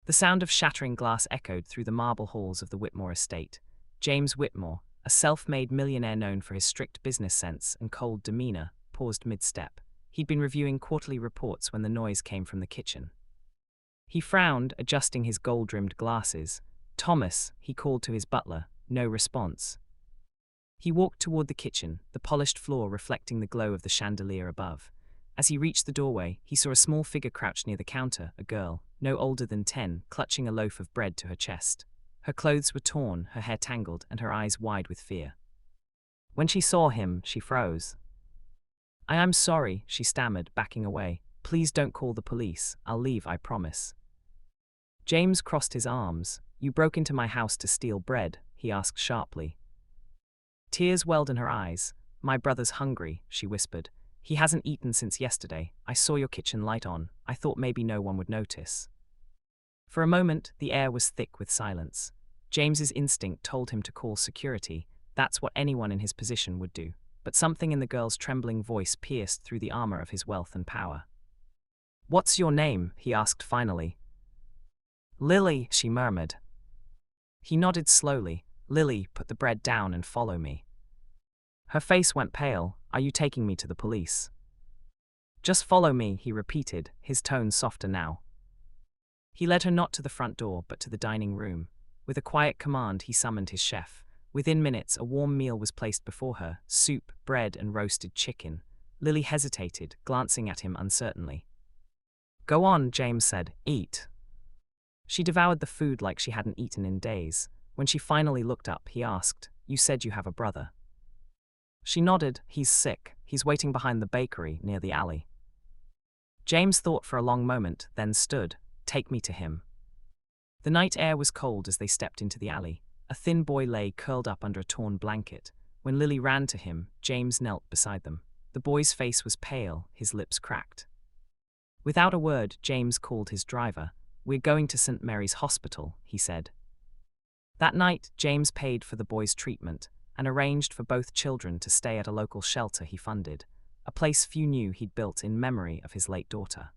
The sound of shattering glass echoed through the marble halls of the Whitmore estate. James Whitmore, a self-made millionaire known for his strict business sense and cold demeanor, paused mid-step. He'd been reviewing quarterly reports when the noise came from the kitchen. He frowned, adjusting his gold-rimmed glasses. "Thomas," he called to his butler. No response. He walked toward the kitchen, the polished floor reflecting the glow of the chandelier above. As he reached the doorway, he saw a small figure crouched near the counter, a girl, no older than 10, clutching a loaf of bread to her chest. Her clothes were torn, her hair tangled, and her eyes wide with fear. When she saw him, she froze. "I am sorry," she stammered, backing away. "Please don't call the police. I'll leave, I promise." James crossed his arms. "You broke into my house to steal bread?" he asked sharply. Tears welled in her eyes. "My brother's hungry," she whispered. "He hasn't eaten since yesterday. I saw your kitchen light on. I thought maybe no one would notice." For a moment, the air was thick with silence. James's instinct told him to call security. That's what anyone in his position would do. But something in the girl's trembling voice pierced through the armor of his wealth and power. "What's your name?" he asked finally. "Lily," she murmured. He nodded slowly. "Lily, put the bread down and follow me." Her face went pale. "Are you taking me to the police?" "Just follow me," he repeated, his tone softer now. He led her not to the front door, but to the dining room. With a quiet command, he summoned his chef. Within minutes, a warm meal was placed before her, soup, bread, and roasted chicken. Lily hesitated, glancing at him uncertainly. "Go on," James said. "Eat." She devoured the food like she hadn't eaten in days. When she finally looked up, he asked, "You said you have a brother?" She nodded. "He's sick. He's waiting behind the bakery, near the alley." James thought for a long moment, then stood. "Take me to him." The night air was cold as they stepped into the alley. A thin boy lay curled up under a torn blanket. When Lily ran to him, James knelt beside them. The boy's face was pale, his lips cracked. Without a word, James called his driver. "We're going to St. Mary's Hospital," he said. That night, James paid for the boy's treatment and arranged for both children to stay at a local shelter he funded, a place few knew he'd built in memory of his late daughter.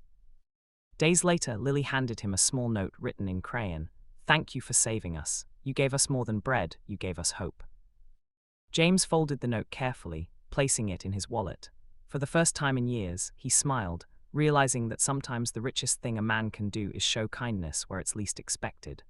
Days later, Lily handed him a small note written in crayon. "Thank you for saving us. You gave us more than bread, you gave us hope." James folded the note carefully, placing it in his wallet. For the first time in years, he smiled, realizing that sometimes the richest thing a man can do is show kindness where it's least expected.